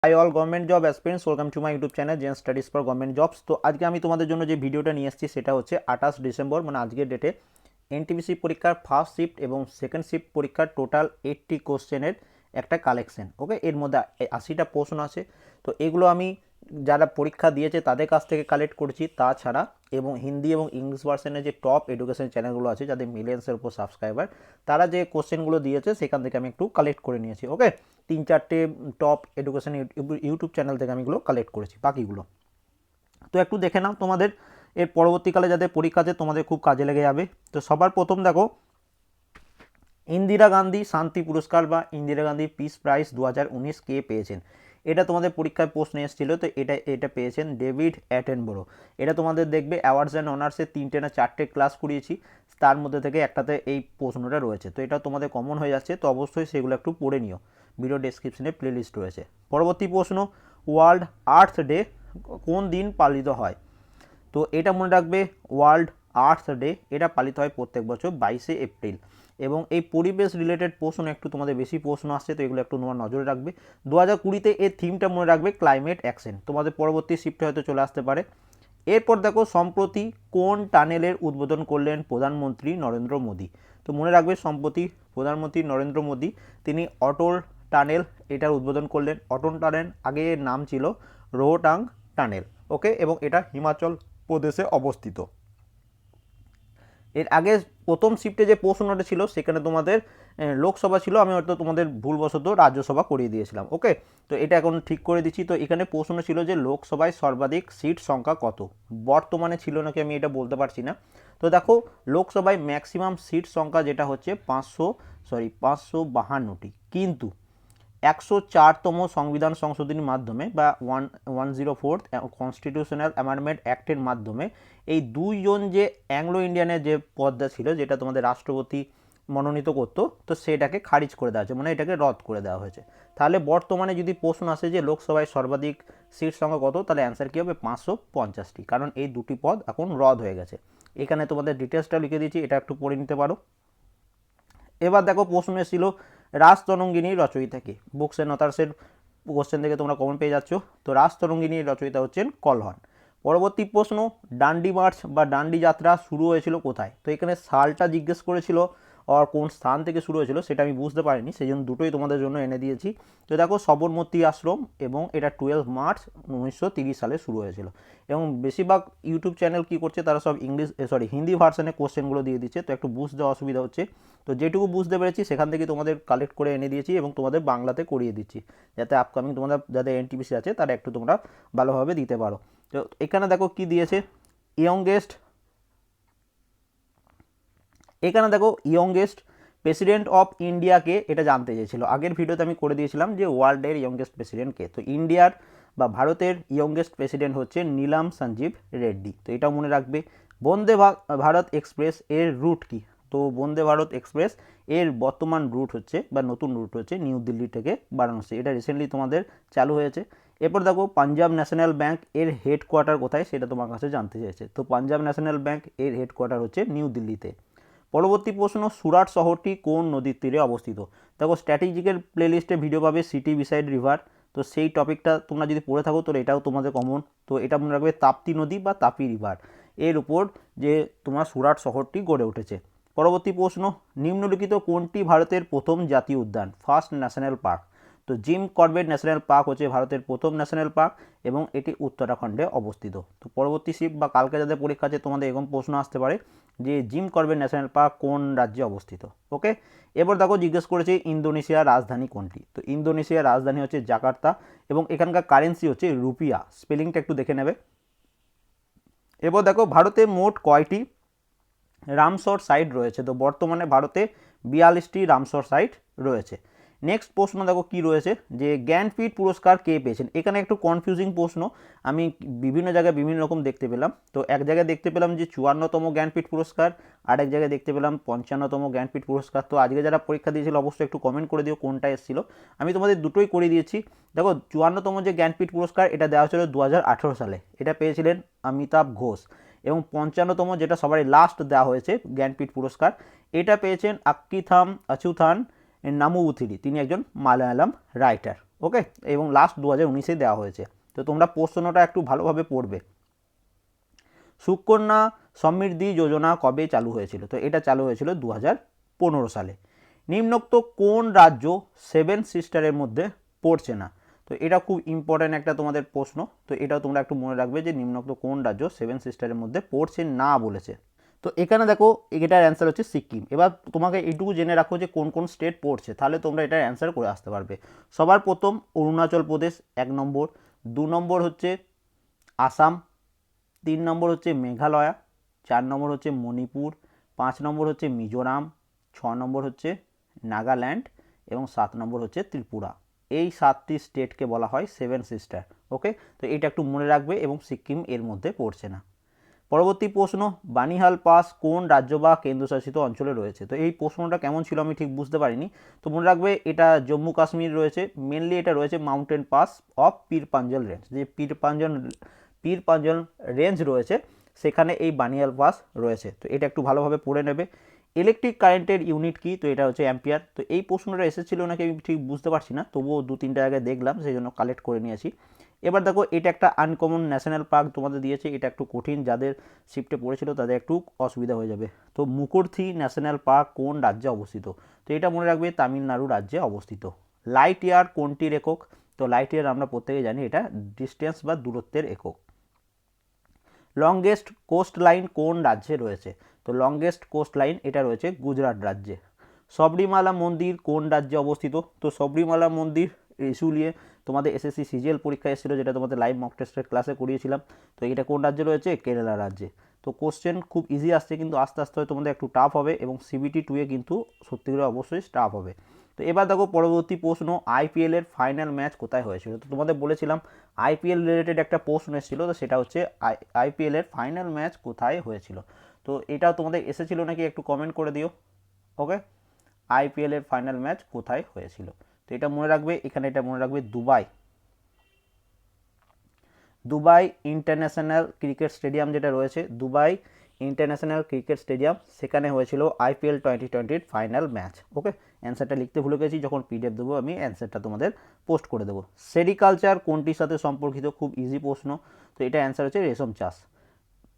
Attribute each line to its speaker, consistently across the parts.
Speaker 1: High all government job aspirants, welcome to my YouTube channel Gen Studies for government jobs. তো আজকে আমি তোমাদের জন্য যে ভিডিওটা নিয়ে এসেছি সেটা হচ্ছে 28 ডিসেম্বর মানে আজকের ডেটে এনটিপিসি পরীক্ষার ফার্স্ট শিফট এবং সেকেন্ড শিফট পরীক্ষার টোটাল 80 কোশ্চেনের একটা কালেকশন। ওকে, এর মধ্যে 80টা প্রশ্ন আছে। তো এগুলো আমি যারা পরীক্ষা দিয়েছে তাদের কাছ থেকে কালেক্ট করেছি, তাছাড়া এবং হিন্দি এবং ইংলিশ ভার্সনের যে টপ এডুকেশন চ্যানেলগুলো আছে যাদের মিলিয়ন্সের উপর সাবস্ক্রাইবার, তারা যে কোশ্চেনগুলো দিয়েছে সেখান থেকে আমি একটু কালেক্ট করে নিয়েছি। ওকে, 3-4টে টপ এডুকেশন ইউটিউব চ্যানেল থেকে আমি এগুলো কালেক্ট করেছি বাকিগুলো। তো একটু দেখে নাও, তোমাদের এর পরবর্তীকালে যাদের পরীক্ষা আছে তোমাদের খুব কাজে লেগে যাবে। তো সবার প্রথম দেখো, ইন্দিরা গান্ধী শান্তি পুরস্কার বা ইন্দিরা গান্ধী পিস প্রাইজ 2019 কে পেয়েছেন? এটা তোমাদের পরীক্ষায় প্রশ্ন এসেছিল। তো এটা পেয়েছেন ডেভিড অ্যাটেনবরো। এটা তোমাদের দেখবে অ্যাওয়ার্ডস অ্যান্ড অনার্সের 3টে না 4টে ক্লাস করিয়েছি, তার মধ্যে থেকে একটাতে এই প্রশ্নটা রয়েছে। তো এটা তোমাদের কমন হয়ে যাচ্ছে, তো অবশ্যই সেগুলো একটু পড়ে নিও। ভিডিও ডেসক্রিপশনে প্লেলিস্ট রয়েছে। পরবর্তী প্রশ্ন, ওয়ার্ল্ড আর্থ ডে কোন দিন পালিত হয়? তো এটা মনে রাখবে, ওয়ার্ল্ড আর্থ ডে এটা পালিত হয় প্রত্যেক বছর 22 এপ্রিল। এবং এই পরিবেশ রিলেটেড প্রশ্ন একটু তোমাদের বেশি প্রশ্ন আসছে, তো এগুলো একটু তোমার নজরে রাখবে। 2020-তে এর থিমটা মনে রাখবে ক্লাইমেট অ্যাকশন। তোমাদের পরবর্তী শিফটে হয়তো চলে আসতে পারে। এরপর দেখো, সম্প্রতি কোন টানেলের উদ্বোধন করলেন প্রধানমন্ত্রী নরেন্দ্র মোদী? তো মনে রাখবে, সম্প্রতি প্রধানমন্ত্রী নরেন্দ্র মোদী তিনি অটল টানেল এটার উদ্বোধন করলেন। অটল টানেল আগে এর নাম ছিল রোহটাং টানেল। ওকে, এবং এটা হিমাচল প্রদেশে অবস্থিত। এর আগে প্রথম শিফটে যে প্রশ্নটা ছিল সেখানে তোমাদের লোকসভা ছিল, আমি হয়তো তোমাদের ভুলবশত রাজ্যসভা করিয়ে দিয়েছিলাম। ওকে, তো এটা এখন ঠিক করে দিচ্ছি। তো এখানে প্রশ্ন ছিল যে লোকসভায় সর্বাধিক সিট সংখ্যা কত? বর্তমানে ছিল নাকি আমি এটা বলতে পারছি না। তো দেখো, লোকসভায় ম্যাক্সিমাম সিট সংখ্যা যেটা হচ্ছে 552টি, কিন্তু 104তম সংবিধান সংশোধনীর মাধ্যমে বা 104th কনস্টিটিউশনাল অ্যামেন্ডমেন্ট অ্যাক্টের মাধ্যমে এই দুইজন যে অ্যাংলো ইন্ডিয়ানের যে পদটা ছিল, যেটা তোমাদের রাষ্ট্রপতি মনোনীত করতো, তো সেটাকে খারিজ করে দেওয়া হয়েছে, মানে এটাকে রদ করে দেওয়া হয়েছে। তাহলে বর্তমানে যদি প্রশ্ন আসে যে লোকসভায় সর্বাধিক সিট সংখ্যা কত, তাহলে অ্যান্সার কী হবে? 550টি, কারণ এই দুটি পদ এখন রদ হয়ে গেছে। এখানে তোমাদের ডিটেলসটা লিখে দিয়েছি, এটা একটু পড়ে নিতে পারো। এবার দেখো, প্রশ্ন এসেছিল রাজতরঙ্গিনীর রচয়িতা কে? বুকস এন্ড অথার্সের কোশ্চেন থেকে তোমরা কমন পেয়ে যাচ্ছ। তো রাজতরঙ্গিনীর রচয়িতা হচ্ছেন কলহন। পরবর্তী প্রশ্ন, ডান্ডি মার্চ বা ডান্ডি যাত্রা শুরু হয়েছিল কোথায়? তো এখানে সালটা জিজ্ঞেস করেছিল, আর কোন স্থান থেকে শুরু হয়েছিল সেটা আমি বুঝতে পারিনি, সেই জন্য দুটোই তোমাদের জন্য এনে দিয়েছি। তো দেখো, সবরমতী আশ্রম, এবং এটা 12 মার্চ 1930 সালে শুরু হয়েছিল। এবং বেশিরভাগ ইউটিউব চ্যানেল কী করছে, তারা সব হিন্দি ভার্সনে কোশ্চেনগুলো দিয়ে দিচ্ছে, তো একটু বুঝতে অসুবিধা হচ্ছে। তো যেটুকু বুঝতে পেরেছি সেখান থেকে তোমাদের কালেক্ট করে এনে দিয়েছি এবং তোমাদের বাংলাতে করিয়ে দিচ্ছি, যাতে আপকামিং তোমাদের যাদের এনটিপিসি আছে তারা একটু তোমরা ভালোভাবে দিতে পারো। তো এখানে দেখো কি দিয়েছে, ইয়ংগেস্ট এখানে দেখো ইয়ংগেস্ট প্রেসিডেন্ট অফ ইন্ডিয়াকে এটা জানতে চেয়েছিল। আগের ভিডিওতে আমি করে দিয়েছিলাম যে ওয়ার্ল্ডের ইয়ংগেস্ট প্রেসিডেন্ট কে। তো ইন্ডিয়ার বা ভারতের ইয়ংগেস্ট প্রেসিডেন্ট হচ্ছে নীলাম সঞ্জীব রেড্ডি। তো এটাও মনে রাখবে। বন্দে ভারত এক্সপ্রেস এর রুট কি? তো বন্দে ভারত এক্সপ্রেস এর বর্তমান রুট হচ্ছে বা নতুন রুট হচ্ছে নিউ দিল্লি থেকে বারাণসী। এটা রিসেন্টলি তোমাদের চালু হয়েছে। এরপর দেখো, পাঞ্জাব ন্যাশনাল ব্যাংক এর হেডকোয়ার্টার কোথায় সেটা তোমার কাছে জানতে চেয়েছে। তো পাঞ্জাব ন্যাশনাল ব্যাংক এর হেডকোয়ার্টার হচ্ছে নিউ দিল্লিতে। পরবর্তী প্রশ্ন, সুরাট শহরটি কোন নদীর তীরে অবস্থিত? দেখো, স্ট্র্যাটেজিকের প্লেলিস্টে ভিডিও পাবে সিটি বিসাইড রিভার। তো সেই টপিকটা তোমরা যদি পড়ে থাকো তো এটাও তোমাদের কমন। তো এটা মনে রাখবে তাপ্তি নদী বা তাপি রিভার এর উপর যে তোমার সুরাট শহরটি গড়ে উঠেছে। পরবর্তী প্রশ্ন, নিম্নলিখিত কোনটি ভারতের প্রথম জাতীয় উদ্যান, ফার্স্ট ন্যাশনাল পার্ক? তো জিম করবেট ন্যাশনাল পার্ক হচ্ছে ভারতের প্রথম ন্যাশনাল পার্ক এবং এটি উত্তরাখণ্ডে অবস্থিত। তো পরবর্তী শিফট বা কালকে যাদের পরীক্ষা আছে তোমাদের এরকম প্রশ্ন আসতে পারে যে জিম করবেট ন্যাশনাল পার্ক কোন রাজ্যে অবস্থিত। ওকে, এবার দেখো জিজ্ঞেস করেছে ইন্দোনেশিয়ার রাজধানী কোনটি? তো ইন্দোনেশিয়ার রাজধানী হচ্ছে জাকার্তা এবং এখানকার কারেন্সি হচ্ছে রুপিয়া। স্পেলিংটা একটু দেখে নেবে। এবার দেখো, ভারতে মোট কয়টি রামসর সাইট রয়েছে? তো বর্তমানে ভারতে 42টি রামসর সাইট রয়েছে। নেক্সট প্রশ্ন দেখো কি রয়েছে, যে জ্ঞানপীঠ পুরস্কার কে পেয়েছেন? এখানে একটু কনফিউজিং প্রশ্ন, আমি বিভিন্ন জায়গায় বিভিন্ন রকম দেখতে পেলাম। তো এক জায়গায় দেখতে পেলাম যে 54তম জ্ঞানপীঠ পুরস্কার, আরেক জায়গায় দেখতে পেলাম 55তম জ্ঞানপীঠ পুরস্কার। তো আজকে যারা পরীক্ষা দিয়েছিল অবশ্যই একটু কমেন্ট করে দিও কোনটা এসেছিল। আমি তোমাদের দুটোই করে দিয়েছি। দেখো, 54তম যে জ্ঞানপীঠ পুরস্কার এটা দেওয়া হয়েছিল 2018 সালে, এটা পেয়েছিলেন অমিতাভ ঘোষ। এবং 55তম যেটা সবারই লাস্ট দেওয়া হয়েছে জ্ঞানপীঠ পুরস্কার, এটা পেয়েছেন আক্কিথাম আচুথান নামুবুথিরি, তিনি একজন মালায়ালাম রাইটার। ওকে, এবং লাস্ট 2019-এ দেওয়া হয়েছে। তো তোমরা প্রশ্নটা একটু ভালোভাবে পড়বে। সুকন্যা সমৃদ্ধি যোজনা কবে চালু হয়েছিল? তো এটা চালু হয়েছিল 2015 সালে। নিম্নোক্ত কোন রাজ্য সেভেন সিস্টারের মধ্যে পড়ছে না? তো এটা খুব ইম্পর্ট্যান্ট একটা তোমাদের প্রশ্ন। তো এটাও তোমরা একটু মনে রাখবে যে নিম্নোক্ত কোন রাজ্য সেভেন সিস্টারের মধ্যে পড়ছে না বলেছে। তো এখানে দেখো এটার অ্যান্সার হচ্ছে সিকিম। এবার তোমাকে এইটুকু জেনে রাখো যে কোন কোন স্টেট পড়ছে, তাহলে তোমরা এটার অ্যান্সার করে আসতে পারবে। সবার প্রথম অরুণাচল প্রদেশ 1 নম্বর, 2 নম্বর হচ্ছে আসাম, 3 নম্বর হচ্ছে মেঘালয়া, 4 নম্বর হচ্ছে মণিপুর, 5 নম্বর হচ্ছে মিজোরাম, 6 নম্বর হচ্ছে নাগাল্যান্ড এবং 7 নম্বর হচ্ছে ত্রিপুরা। এই 7টি স্টেটকে বলা হয় সেভেন সিস্টার। ওকে, তো এটা একটু মনে রাখবে এবং সিকিম এর মধ্যে পড়ছে না। পরবর্তী প্রশ্ন, বানিহাল পাস কোন রাজ্য বা কেন্দ্রশাসিত অঞ্চলে রয়েছে? তো এই প্রশ্নটা কেমন ছিল আমি ঠিক বুঝতে পারিনি। তো মনে রাখবে এটা জম্মু কাশ্মীর রয়েছে, মেনলি এটা রয়েছে মাউন্টেন পাস অফ পীর পাঞ্জল রেঞ্জ। যে পীর পাঞ্জল রেঞ্জ রয়েছে সেখানে এই বানিহাল পাস রয়েছে। তো এটা একটু ভালোভাবে পড়ে নেবে। ইলেকট্রিক কারেন্টের ইউনিট কি? তো এটা হচ্ছে অ্যাম্পিয়ার। তো এই প্রশ্নটা এসেছিল নাকি আমি ঠিক বুঝতে পারছি না, তবুও 2-3টা জায়গায় দেখলাম, সেই জন্য কালেক্ট করে নিয়েছি। এবার দেখো এটা একটা আনকমন ন্যাশনাল পার্ক তোমাদের দিয়েছে, এটা একটু কঠিন, যাদের শিফটে পড়েছিল তাদের একটু অসুবিধা হয়ে যাবে। তো মুকুরথি ন্যাশনাল পার্ক কোন রাজ্যে অবস্থিত? তো এটা মনে রাখবে তামিলনাড়ু রাজ্যে অবস্থিত। লাইট ইয়ার কোনটির একক? তো লাইট ইয়ার আমরা প্রত্যেকে জানি এটা ডিস্টেন্স বা দূরত্বের একক। লংগেস্ট কোস্ট লাইন কোন রাজ্যে রয়েছে? তো লংগেস্ট কোস্ট লাইন এটা রয়েছে গুজরাট রাজ্যে। সবরিমালা মন্দির কোন রাজ্যে অবস্থিত? তো সবরিমালা মন্দির ইস্যু নিয়ে তোমাদের এসএসসি সিজিএল পরীক্ষা এসেছিল, যেটা তোমাদের লাইভ মক টেস্টের ক্লাসে করিয়েছিলাম। তো এটা কোন রাজ্যে রয়েছে? কেরালা রাজ্যে। তো কোশ্চেন খুব ইজি আসছে, কিন্তু আস্তে আস্তে তোমাদের একটু টাফ হবে এবং সিবিটি 2-এ কিন্তু সত্যি করে অবশ্যই টাফ হবে। তো এবার দেখো পরবর্তী প্রশ্ন, আইপিএল এর ফাইনাল ম্যাচ কোথায় হয়েছিল? তো তোমাদের বলেছিলাম আইপিএল রিলেটেড একটা প্রশ্ন এসেছিল, তো সেটা হচ্ছে আইপিএল এর ফাইনাল ম্যাচ কোথায় হয়েছিল? তো এটাও তোমাদের এসেছিল নাকি একটু কমেন্ট করে দিও। ওকে, আইপিএল এর ফাইনাল ম্যাচ কোথায় হয়েছিল? তো এটা মনে রাখবে, এখানে এটা মনে রাখবে দুবাই ইন্টারন্যাশনাল ক্রিকেট স্টেডিয়াম যেটা রয়েছে, দুবাই ইন্টারন্যাশনাল ক্রিকেট স্টেডিয়াম, সেখানে হয়েছিল আইপিএল 2020-র ফাইনাল ম্যাচ। ওকে, অ্যান্সারটা লিখতে ভুলে গেছি, যখন পিডিএফ দেবো আমি অ্যান্সারটা তোমাদের পোস্ট করে দেবো। সেরিকালচার কোনটির সাথে সম্পর্কিত? খুব ইজি প্রশ্ন। তো এটা অ্যান্সার হচ্ছে রেশম চাষ।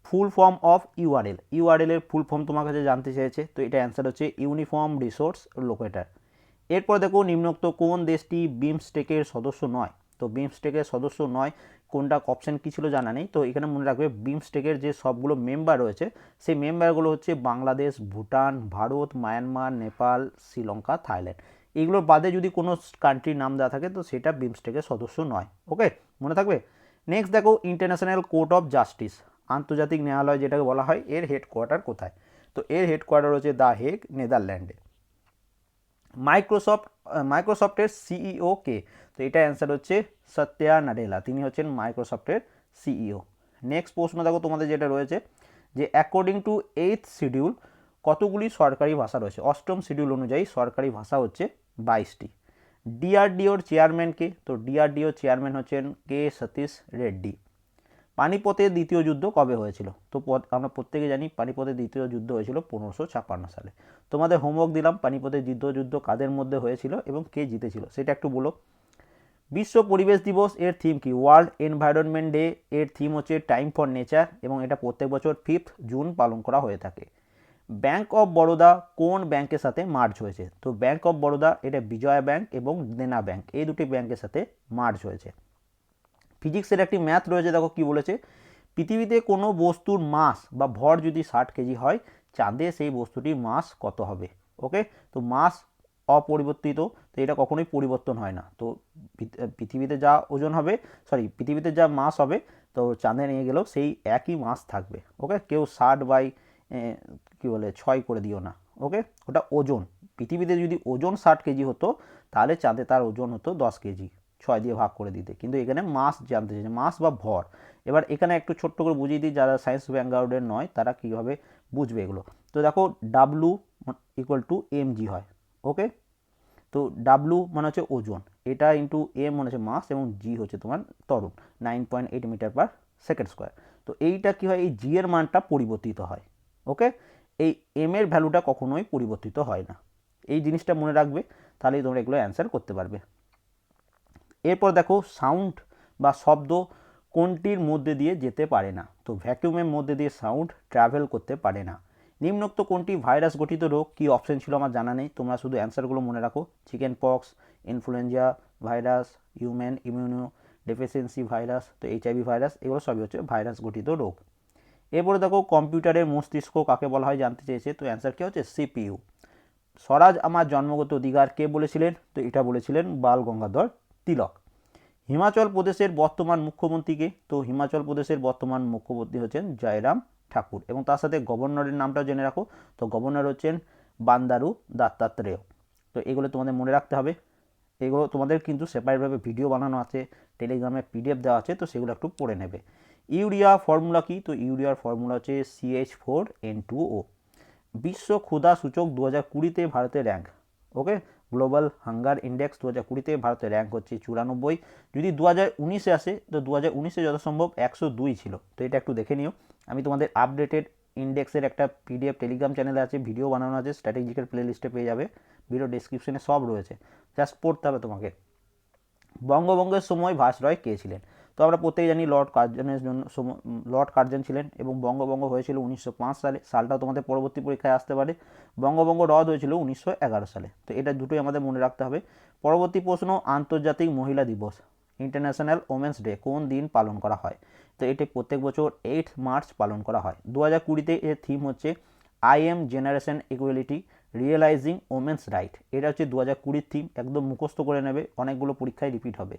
Speaker 1: ফুল ফর্ম অফ ইউআরএল এর ফুল ফর্ম তোমার কাছে জানতে চেয়েছে, তো এটা অ্যান্সার হচ্ছে ইউনিফর্ম রিসোর্স লোকেটার। এরপর দেখো নিম্নোক্ত কোন দেশটি বিমস্টেকের সদস্য নয়? তো বিমস্টেকের সদস্য নয়, কোনটা অপশান কী ছিল জানা নেই। তো এখানে মনে রাখবে বিমস্টেকের যে সবগুলো মেম্বার রয়েছে সেই মেম্বারগুলো হচ্ছে বাংলাদেশ, ভুটান, ভারত, মায়ানমার, নেপাল, শ্রীলঙ্কা, থাইল্যান্ড। এগুলোর বাদে যদি কোনো কান্ট্রির নাম দেওয়া থাকে তো সেটা বিমস্টেকের সদস্য নয়। ওকে, মনে থাকবে। নেক্সট দেখো ইন্টারন্যাশনাল কোর্ট অফ জাস্টিস, আন্তর্জাতিক ন্যায়ালয় যেটাকে বলা হয়, এর হেডকোয়ার্টার কোথায়? তো এর হেডকোয়ার্টার হচ্ছে দ্য হেগ, নেদারল্যান্ডে। মাইক্রোসফটের সিইও কে? তো এটা অ্যান্সার হচ্ছে সত্যা নাডেলা, তিনি হচ্ছেন মাইক্রোসফটের সিইও। নেক্সট প্রশ্ন দেখো তোমাদের যেটা রয়েছে যে অ্যাকর্ডিং টু 8th শিডিউল কতগুলি সরকারি ভাষা রয়েছে? 8ম শিডিউল অনুযায়ী সরকারি ভাষা হচ্ছে 22টি। ডিআরডিওর চেয়ারম্যান কে? তো ডিআরডিওর চেয়ারম্যান হচ্ছেন কে সতীশ রেড্ডি। পানিপথের দ্বিতীয় যুদ্ধ কবে হয়েছিল? তো আমরা প্রত্যেকে জানি পানিপথের দ্বিতীয় যুদ্ধ হয়েছিল 1556 সালে। তোমাদের হোমওয়ার্ক দিলাম, পানিপথের দ্বিতীয় যুদ্ধ কাদের মধ্যে হয়েছিল এবং কে জিতেছিল সেটা একটু বলো। বিশ্ব পরিবেশ দিবস এর থিম কি? ওয়ার্ল্ড এনভায়রনমেন্ট ডে এর থিম হচ্ছে টাইম ফর নেচার এবং এটা প্রত্যেক বছর 5th জুন পালন করা হয়ে থাকে। ব্যাঙ্ক অফ বরোদা কোন ব্যাংকের সাথে মার্জ হয়েছে? তো ব্যাঙ্ক অফ বরোদা এটা বিজয়া ব্যাংক এবং দেনা ব্যাংক, এই দুটি ব্যাংকের সাথে মার্জ হয়েছে। ফিজিক্সের একটি ম্যাথ রয়েছে, দেখো কি বলেছে, পৃথিবীতে কোনো বস্তুর মাস বা ভর যদি 60 কেজি হয়, চাঁদে সেই বস্তুটির মাস কত হবে? ওকে, তো মাস অপরিবর্তিত, তো এটা কখনোই পরিবর্তন হয় না। তো পৃথিবীতে যা ওজন হবে, পৃথিবীতে যা মাস হবে, তো চাঁদে নিয়ে গেলেও সেই একই মাস থাকবে। ওকে, কেউ 60/6 করে দিও না। ওকে, ওটা ওজন। পৃথিবীতে যদি ওজন 60 কেজি হতো, তাহলে চাঁদে তার ওজন হতো 10 কেজি, 6 দিয়ে ভাগ করে দিতে। কিন্তু এখানে মাস জানতে চাইছে, মাস বা ভর। এবার এখানে একটু ছোট্ট করে বুঝিয়ে দিই, যারা সায়েন্স ব্যাকগ্রাউন্ডের নয় তারা কীভাবে বুঝবে এগুলো। তো দেখো ডাব্লু ইকুয়াল টু mg হয়। ওকে, তো ডাব্লু মানে হচ্ছে ওজন, এটা ইন্টু এম মানে হচ্ছে মাস এবং জি হচ্ছে তোমার ত্বরণ, 9.8 মিটার/সেকেন্ড স্কোয়ার। তো এইটা কী হয়, এই জি এর মানটা পরিবর্তিত হয়। ওকে, এই এম এর ভ্যালুটা কখনোই পরিবর্তিত হয় না। এই জিনিসটা মনে রাখবে, তাহলেই তোমরা এগুলো অ্যান্সার করতে পারবে। এরপর দেখো সাউন্ড বা শব্দ কোনটির মধ্যে দিয়ে যেতে পারে না? তো ভ্যাকিউমের মধ্যে দিয়ে সাউন্ড ট্রাভেল করতে পারে না। নিম্নোক্ত কোনটি ভাইরাস গঠিত রোগ? কী অপশন ছিল আমার জানা নেই, তোমরা শুধু অ্যান্সারগুলো মনে রাখো। Chicken pox, influenza virus, human immuno deficiency virus, তো এইচআইভি ভাইরাস, এগুলো সবই হচ্ছে ভাইরাস গঠিত রোগ। এরপরে দেখো কম্পিউটারের মস্তিষ্ক কাকে বলা হয় জানতে চেয়েছে, তো অ্যান্সার কী হচ্ছে? সিপিইউ। স্বরাজ আমার জন্মগত অধিকার কে বলেছিলেন? তো এটা বলেছিলেন বাল গঙ্গাধর তিলক। হিমাচল প্রদেশের বর্তমান মুখ্যমন্ত্রীকে? তো হিমাচল প্রদেশের বর্তমান মুখ্যমন্ত্রী হচ্ছেন জয়রাম ঠাকুর, এবং তার সাথে গভর্নরের নামটাও জেনে রাখো। তো গভর্নর হচ্ছেন বান্দারু দত্তাত্রেয়। তো এগুলো তোমাদের মনে রাখতে হবে। এগুলো তোমাদের কিন্তু সেপারেটভাবে ভিডিও বানানো আছে, টেলিগ্রামে পিডিএফ দেওয়া আছে, তো সেগুলো একটু পড়ে নেবে। ইউরিয়া ফর্মুলা কি? তো ইউরিয়ার ফর্মুলা হচ্ছে CH4N2O। বিশ্ব ক্ষুধা সূচক 2020-তে ভারতের র্যাঙ্ক, ওকে, গ্লোবাল হাঙ্গার ইন্ডেক্স 2020-তে ভারতের র্যাঙ্ক হচ্ছে 94। যদি 2019-এ আসে, তো 2019-এ যত সম্ভব 102 ছিল। তো এটা একটু দেখে নিও। আমি তোমাদের আপডেটেড ইন্ডেক্সের একটা পিডিএফ টেলিগ্রাম চ্যানেলে আছে, ভিডিও বানানো আছে, স্ট্র্যাটেজিক্যাল প্লে লিস্টে পেয়ে যাবে, ভিডিও ডেসক্রিপশনে সব রয়েছে, জাস্ট পড়তে হবে তোমাকে। বঙ্গভঙ্গের সময় ভাইসরয় কে ছিলেন? তো আমরা প্রত্যেকে জানি লর্ড কার্জনের জন্য লর্ড কার্জন ছিলেন, এবং বঙ্গভঙ্গ হয়েছিল 1905 সালে। সালটাও তোমাদের পরবর্তী পরীক্ষায় আসতে পারে। বঙ্গভঙ্গ রদ হয়েছিল 1911 সালে। তো এটা দুটোই আমাদের মনে রাখতে হবে। পরবর্তী প্রশ্ন, আন্তর্জাতিক মহিলা দিবস, ইন্টারন্যাশনাল ওমেন্স ডে কোন দিন পালন করা হয়? তো এটি প্রত্যেক বছর 8 মার্চ পালন করা হয়। 2020-তে এর থিম হচ্ছে I am generation equality realising women's right. এটা হচ্ছে 2020 থিম, একদম মুখস্থ করে নেবে, অনেকগুলো পরীক্ষায় রিপিট হবে।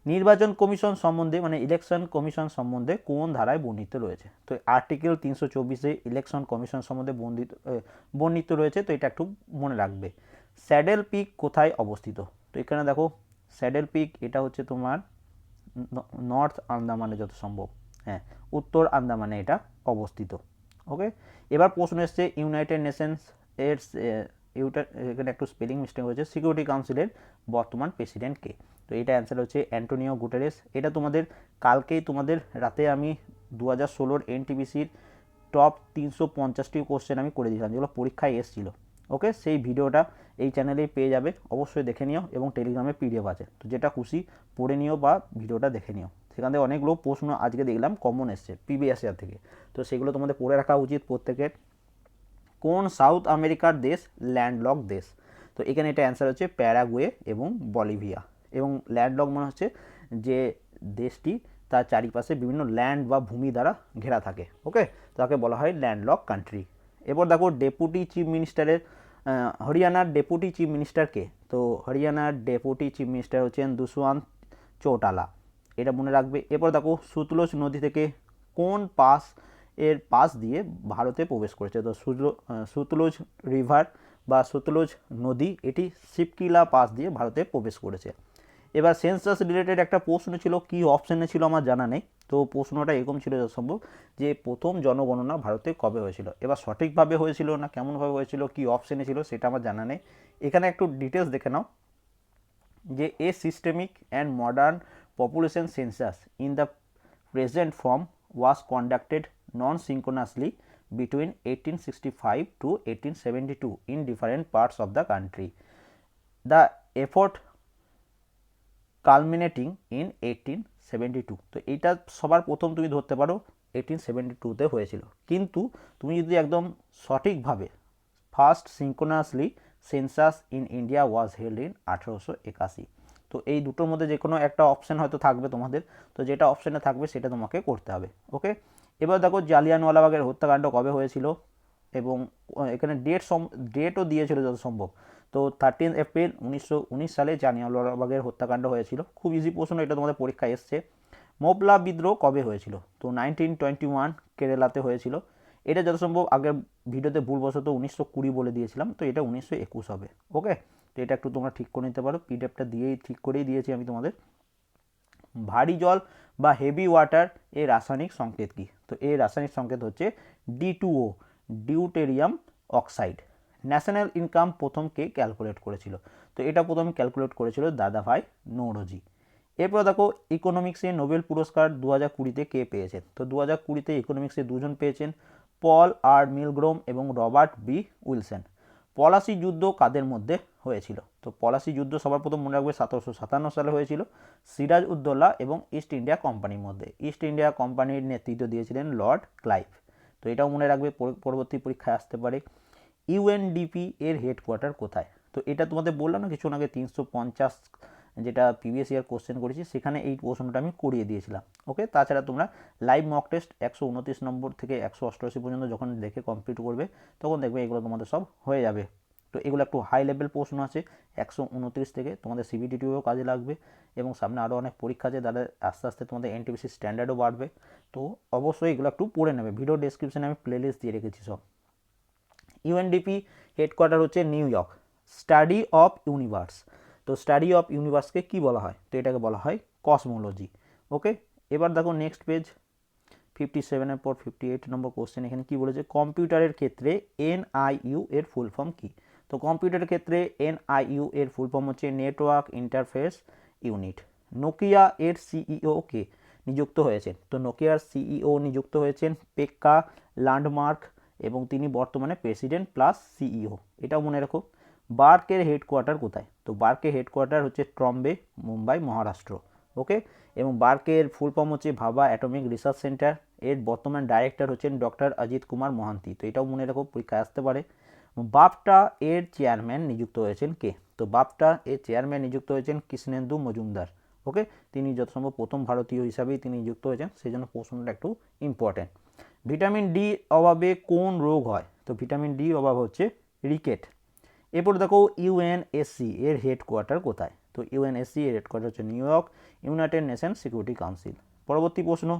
Speaker 1: নির্বাচন কমিশন সম্বন্ধে মানে ইলেকশন কমিশন সম্বন্ধে কোন ধারায় বর্ণিত রয়েছে? তো আর্টিকেল 324-এ ইলেকশন কমিশন সম্বন্ধে বর্ণিত রয়েছে। তো এটা একটু মনে রাখবে। স্যাডেল পিক কোথায় অবস্থিত? তো এখানে দেখো স্যাডেল পিক, এটা হচ্ছে তোমার নর্থ আন্দামানে যত সম্ভব, হ্যাঁ, উত্তর আন্দামানে এটা অবস্থিত। ওকে, এবার প্রশ্ন এসছে ইউনাইটেড নেশনস এর এখানে একটু স্পেলিং মিস্টেক হয়েছে, সিকিউরিটি কাউন্সিলের বর্তমান প্রেসিডেন্ট কে? তো এটা অ্যান্সার হচ্ছে অ্যান্টোনিও গুটেরেস। এটা তোমাদের কালকেই তোমাদের রাতে আমি 2016-র এনটিপিসির টপ 350টি কোশ্চেন আমি করে দিয়েছিলাম, যেগুলো পরীক্ষায় এসেছিল। ওকে, সেই ভিডিওটা এই চ্যানেলেই পেয়ে যাবে, অবশ্যই দেখে নিও, এবং টেলিগ্রামে পিডিএফ আছে, তো যেটা খুশি পড়ে নিও বা ভিডিওটা দেখে নিও। সেখান থেকে অনেকগুলো প্রশ্ন আজকে দেখলাম কমন এসছে প্রিভিয়াস ইয়ার থেকে, তো সেগুলো তোমাদের পড়ে রাখা উচিত প্রত্যেকের। কোন সাউথ আমেরিকার দেশ ল্যান্ডলক দেশ? তো এখানে এটা অ্যান্সার হচ্ছে প্যারাগুয়ে এবং বলিভিয়া। এবং ল্যান্ডলক মানে হচ্ছে যে দেশটি তার চারিপাশে বিভিন্ন ল্যান্ড বা ভূমি দ্বারা ঘেরা থাকে, ওকে, তাকে বলা হয় ল্যান্ডলক কান্ট্রি। এরপর দেখো ডেপুটি চিফ মিনিস্টারের হরিয়ানার ডেপুটি চিফ মিনিস্টারকে? তো হরিয়ানার ডেপুটি চিফ মিনিস্টার হচ্ছেন দুষ্যন্ত চৌটালা, এটা মনে রাখবে। এরপর দেখো সুতলুজ নদী থেকে কোন পাস দিয়ে ভারতে প্রবেশ করেছে? তো সুতলুজ রিভার বা সুতলুজ নদী, এটি শিবকিলা পাস দিয়ে ভারতে প্রবেশ করেছে। এবার সেন্সাস রিলেটেড একটা প্রশ্ন ছিল, কি অপশানে ছিল আমার জানা নেই। তো প্রশ্নটা এরকম ছিল যত সম্ভব যে প্রথম জনগণনা ভারতে কবে হয়েছিল? এবার সঠিকভাবে হয়েছিল না কেমনভাবে হয়েছিল, কি অপশানে ছিল, সেটা আমার জানা নেই। এখানে একটু ডিটেলস দেখে নাও যে a systemic and modern population census in the present form was conducted non-synchronously between 1865 to 1872 in different parts of the country. The effort culminating in 1872. তো এইটা সবার প্রথম তুমি ধরতে পারো 1872-তে হয়েছিল, কিন্তু তুমি যদি একদম সঠিকভাবে first synchronously census in India was held in 1881। তো এই দুটোর মধ্যে যে কোনো একটা অপশান হয়তো থাকবে তোমাদের, তো যেটা অপশানে থাকবে সেটা তোমাকে করতে হবে। ওকে, এবার দেখো জালিয়ানওয়ালাবাগের হত্যাকাণ্ড কবে হয়েছিল, এবং এখানে ডেটও দিয়েছিল যত সম্ভব। তো 13 এপ্রিল 1919 সালে জালিয়ানওয়ালাবাগের হত্যাকাণ্ড হয়েছিল। খুব ইজি প্রশ্ন, এটা তোমাদের পরীক্ষায় এসছে। মোবলা বিদ্রোহ কবে হয়েছিল? তো 1921 কেরালাতে হয়েছিল। এটা যত সম্ভব আগের ভিডিওতে ভুলবশত 1920 বলে দিয়েছিলাম, তো এটা 1921 হবে। ওকে, তো এটা একটু তোমরা ঠিক করে নিতে পারো, পিডিএফটা দিয়েই ঠিক করেই দিয়েছি আমি তোমাদের। ভারী জল বা হেভি ওয়াটার এর রাসায়নিক সংকেত কি? তো এর রাসায়নিক সংকেত হচ্ছে D2O, deuterium oxide. National income প্রথম কে ক্যালকুলেট করেছিল? তো এটা প্রথম ক্যালকুলেট করেছিল দাদাভাই নৌরোজি। এরপর দেখো ইকোনমিক্সে নোবেল পুরস্কার 2020-তে কে পেয়েছেন? তো 2020-তে ইকোনমিক্সে দুজন পেয়েছেন, পল আর মিলগ্রোম এবং রবার্ট বি উইলসন। পলাশি যুদ্ধ কাদের মধ্যে হয়েছিল? তো পলাশি যুদ্ধ সবার প্রথম মনে রাখবে 1757 সালে হয়েছিল সিরাজ উদ্দৌলা এবং ইস্ট ইন্ডিয়া কোম্পানির মধ্যে। ইস্ট ইন্ডিয়া কোম্পানির নেতৃত্ব দিয়েছিলেন লর্ড ক্লাইভ। তো এটাও মনে রাখবে, পরবর্তী পরীক্ষায় আসতে পারে। ইউএনডিপি এর হেডকোয়ার্টার কোথায়? তো এটা তোমাদের বললাম না কিছুক্ষণ আগে 350 যেটা প্রিভিয়াস ইয়ার কোশ্চেন করেছি সেখানে এই প্রশ্নটা আমি করিয়ে দিয়েছিলাম। ওকে, তাছাড়া তোমরা লাইভ মক টেস্ট 129 নম্বর থেকে 188 পর্যন্ত যখন দেখে কমপ্লিট করবে তখন দেখবে এগুলো তোমাদের সব হয়ে যাবে। তো এগুলো একটু হাই লেভেল প্রশ্ন আছে 129 থেকে, তোমাদের সিবিটিটিও কাজে লাগবে এবং সামনে আরও অনেক পরীক্ষা আছে, তাদের আস্তে আস্তে তোমাদের এনটিপিসি স্ট্যান্ডার্ডও বাড়বে। তো অবশ্যই এগুলো একটু পড়ে নেবে, ভিডিও ডেসক্রিপশনে আমি প্লেলিস্ট দিয়ে রেখেছি সব। ইউএনডিপি হেডকোয়ার্টার হচ্ছে new York. Study of universe, তো স্টাডি অফ ইউনিভার্সকে কী বলা হয়? তো এটাকে বলা হয় কসমোলজি। ওকে, এবার দেখো নেক্সট পেজ 57-এর পর 58 নম্বর কোশ্চেন। এখানে কী বলেছে? কম্পিউটারের ক্ষেত্রে এনআইইউ এর ফুল ফর্ম কী? তো কম্পিউটারের ক্ষেত্রে এনআইইউ এর ফুল ফর্ম হচ্ছে নেটওয়ার্ক ইন্টারফেস ইউনিট। নোকিয়া এর সিইও কে নিযুক্ত হয়েছেন? তো নোকিয়ার সিইও নিযুক্ত হয়েছেন পেক্কা ল্যান্ডমার্ক এবং তিনি বর্তমানে প্রেসিডেন্ট প্লাস সিইও। এটাও মনে রাখো। বার্কের হেডকোয়ার্টার কোথায়? তো বার্কের হেডকোয়ার্টার হচ্ছে ট্রম্বে, মুম্বাই, মহারাষ্ট্র। ওকে, এবং বার্কের ফুল ফর্ম হচ্ছে ভাবা অ্যাটমিক রিসার্চ সেন্টার। এর বর্তমান ডাইরেক্টর হচ্ছেন ডক্টর অজিত কুমার মহান্তি। তো এটাও মনে রাখো, পরীক্ষায় আসতে পারে। বাপটা এর চেয়ারম্যান নিযুক্ত হয়েছেন কে? তো বাপটা এর চেয়ারম্যান নিযুক্ত হয়েছেন কৃষ্ণেন্দু মজুমদার। ওকে, তিনি যথাসম্ভব প্রথম ভারতীয় হিসাবেই তিনি নিযুক্ত হয়েছেন, সেই জন্য প্রশ্নটা একটু ইম্পর্টেন্ট। ভিটামিন ডি অভাবে কোন রোগ হয়? তো ভিটামিন ডি অভাব হচ্ছে রিকেট। এরপর দেখো ইউএনএসসি এর হেডকোয়ার্টার কোথায়? তো ইউএনএসসি এর হেডকোয়ার্টার হচ্ছে new York, United nation security council. পরবর্তী প্রশ্ন,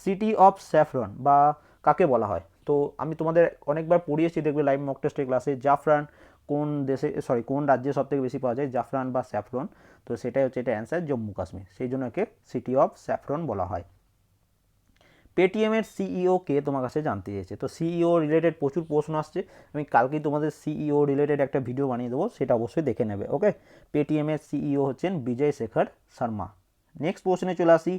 Speaker 1: সিটি অফ স্যাফরন বা কাকে বলা হয়? তো আমি তোমাদের অনেকবার পড়িয়েছি, দেখবে লাইভ মক টেস্টের ক্লাসে। জাফরান কোন দেশে, কোন রাজ্যে সবথেকে বেশি পাওয়া যায়? জাফরান বা স্যাফরন। তো সেটাই হচ্ছে এটা অ্যান্সার, জম্মু কাশ্মীর, সেই জন্য একে সিটি অফ স্যাফরন বলা হয়। পেটিএমের সিইও কে তোমার কাছে জানতে চেয়েছে? তো সিইও রিলেটেড প্রচুর প্রশ্ন আসছে, আমি কালকেই তোমাদের সিইও রিলেটেড একটা ভিডিও বানিয়ে দেবো, সেটা অবশ্যই দেখে নেবে। ওকে, পেটিএমের সিইও হচ্ছেন বিজয় শেখর শর্মা। নেক্সট প্রশ্নে চলে আসি,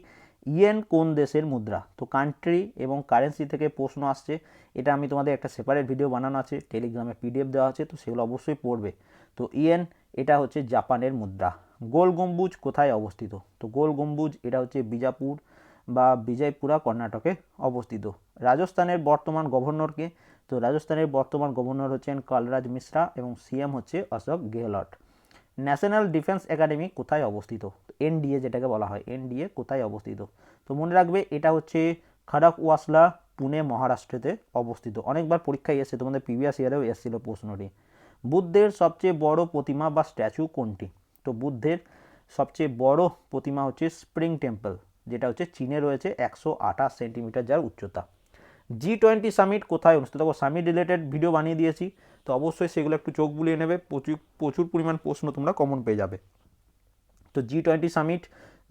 Speaker 1: ইয়েন কোন দেশের মুদ্রা? তো কান্ট্রি এবং কারেন্সি থেকে প্রশ্ন আসছে, এটা আমি তোমাদের একটা সেপারেট ভিডিও বানানো আছে, টেলিগ্রামে পিডিএফ দেওয়া আছে, তো সেগুলো অবশ্যই পড়বে। তো ইয়েন এটা হচ্ছে জাপানের মুদ্রা। গোল গম্বুজ কোথায় অবস্থিত? তো গোল গম্বুজ এটা হচ্ছে বিজাপুর বা বিজয়পুরা কর্ণাটকে অবস্থিত। রাজস্থানের বর্তমান গভর্নরকে? তো রাজস্থানের বর্তমান গভর্নর হচ্ছেন কালরাজ মিশ্রা এবং সিএম হচ্ছে Ashok Gehlot. National Defence Academy কোথায় অবস্থিত? এনডিএ যেটাকে বলা হয়, এনডিএ কোথায় অবস্থিত? তো মনে রাখবে এটা হচ্ছে খড়গপুর, পুনে, মহারাষ্ট্রতে অবস্থিত। অনেকবার পরীক্ষায় এসেছে, তোমাদের প্রিভিয়াস ইয়ারেও এসেছিল প্রশ্নটি। বুদ্ধের সবচেয়ে বড় প্রতিমা বা স্ট্যাচু কোনটি? তো বুদ্ধের সবচেয়ে বড় প্রতিমা হচ্ছে স্প্রিং টেম্পল, যেটা হচ্ছে চীনে রয়েছে, 128 সেন্টিমিটার যার উচ্চতা। G20 সামিট কোথায় অনুষ্ঠিত? দেখো সামিট রিলেটেড ভিডিও বানিয়ে দিয়েছি, তো অবশ্যই সেগুলো একটু চোখ বুলিয়ে নেবে, প্রচুর পরিমাণ প্রশ্ন তোমরা কমন পেয়ে যাবে। তো G20 সামিট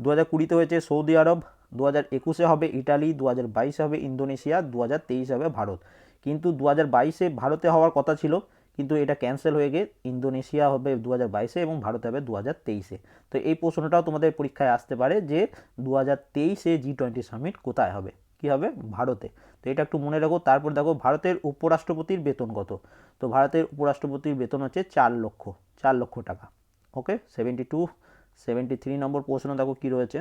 Speaker 1: 2020-তে হয়েছে সৌদি আরব, 2021-এ হবে ইটালি, 2022-এ হবে ইন্দোনেশিয়া, 2023-এ হবে ভারত। কিন্তু 2022-এ ভারতে হওয়ার কথা ছিল, কিন্তু এটা ক্যান্সেল হয়ে গিয়ে ইন্দোনেশিয়া হবে 2022-এ এবং ভারত হবে 2023-এ। তো এই প্রশ্নটাও তোমাদের পরীক্ষায় আসতে পারে যে 2023-এ G20 সামিট কোথায় হবে? কী হবে? ভারতে। তো এটা একটু মনে রাখো। তারপর দেখো ভারতের উপরাষ্ট্রপতির বেতন কত? তো ভারতের উপরাষ্ট্রপতির বেতন হচ্ছে 4 লক্ষ টাকা। ওকে, 73 নম্বর প্রশ্ন দেখো কী রয়েছে।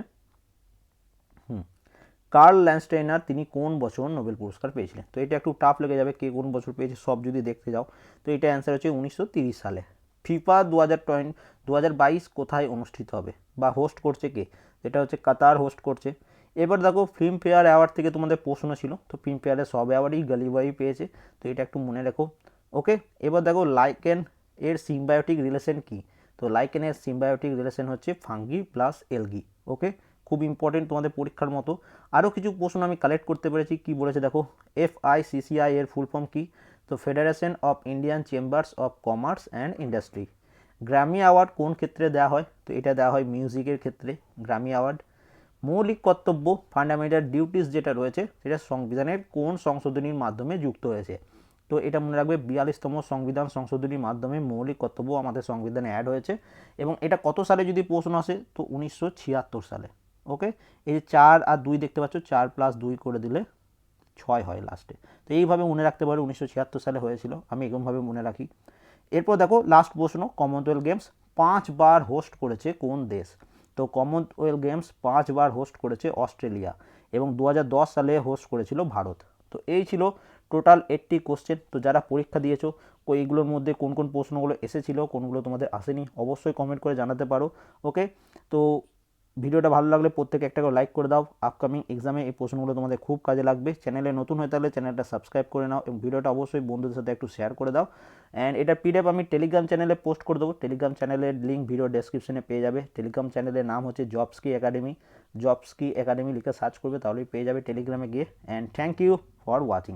Speaker 1: কার্ল ল্যান্ডস্টাইনার তিনি কোন বছর নোবেল পুরস্কার পেয়েছিলেন? তো এটা একটু টাফ লেগে যাবে, কে কোন বছর পেয়েছে সব যদি দেখতে যাও। তো এটা অ্যান্সার হচ্ছে 1930 সালে। ফিফা 2022 কোথায় অনুষ্ঠিত হবে বা হোস্ট করছে কে? এটা হচ্ছে কাতার হোস্ট করছে। এবার দেখো ফিল্মফেয়ার অ্যাওয়ার্ড থেকে তোমাদের প্রশ্ন ছিল, তো ফিল্মফেয়ারে সব অ্যাওয়ার্ডই গালিবাই পেয়েছে, তো এটা একটু মনে রেখো। ওকে, এবার দেখো লাইকেন এর সিম্বায়োটিক রিলেশন কি? তো লাইকেনের সিম্বায়োটিক রিলেশন হচ্ছে ফাঙ্গি প্লাস এলগি। ওকে, খুব ইম্পর্টেন্ট তোমাদের পরীক্ষার মতো। আরও কিছু প্রশ্ন আমি কালেক্ট করতে পেরেছি, কি বলেছে দেখো। FICCI এর ফুল ফর্ম কি? তো federation of Indian chambers of commerce and industry. Grammy award কোন ক্ষেত্রে দেওয়া হয়? তো এটা দেওয়া হয় মিউজিকের ক্ষেত্রে, গ্র্যামি অ্যাওয়ার্ড। মৌলিক কর্তব্য ফান্ডামেন্টাল ডিউটিস যেটা রয়েছে সেটা সংবিধানের কোন সংশোধনীর মাধ্যমে যুক্ত হয়েছে? তো এটা মনে রাখবে 42তম সংবিধান সংশোধনীর মাধ্যমে মৌলিক কর্তব্য আমাদের সংবিধানে অ্যাড হয়েছে। এবং এটা কত সালে যদি প্রশ্ন আসে? তো 1976 সালে। ওকে, এই যে 4 আর 2 দেখতে পাচ্ছ, 4 + 2 করে দিলে 6 হয় লাস্টে। তো এইভাবে মনে রাখতে পারো 1976 সালে হয়েছিল, আমি এরকমভাবে মনে রাখি। এরপর দেখো লাস্ট প্রশ্ন, কমনওয়েলথ গেমস 5 বার হোস্ট করেছে কোন দেশ? তো কমনওয়েলথ গেমস 5 বার হোস্ট করেছে অস্ট্রেলিয়া এবং 2010 সালে হোস্ট করেছিল ভারত। তো এই ছিল টোটাল 80 কোশ্চেন। তো যারা পরীক্ষা দিয়েছো এইগুলোর মধ্যে কোন কোন প্রশ্নগুলো এসেছিলো, কোনগুলো তোমাদের আসেনি, অবশ্যই কমেন্ট করে জানাতে পারো। ওকে, তো ভিডিওটা ভালো লাগলে প্রত্যেকে একটা করে লাইক করে দাও। আপকামিং এক্সামে এই প্রশ্নগুলো তোমাদের খুব কাজে লাগবে। চ্যানেলে নতুন হয়ে থাকলে চ্যানেলটা সাবস্ক্রাইব করে নাও এবং ভিডিওটা অবশ্যই বন্ধুদের সাথে একটু শেয়ার করে দাও। অ্যান্ড এটা পিডিএফ আমি টেলিগ্রাম চ্যানেলে পোস্ট করে দেবো। টেলিগ্রাম চ্যানেলের লিঙ্ক ভিডিও ডেসক্রিপশনে পেয়ে যাবে। টেলিগ্রাম চ্যানেলের নাম হচ্ছে জবস্কি একাডেমি। জবস্কি একাডেমি লিখে সার্চ করবে তাহলেই পেয়ে যাবে টেলিগ্রামে গিয়ে। And thank you for watching.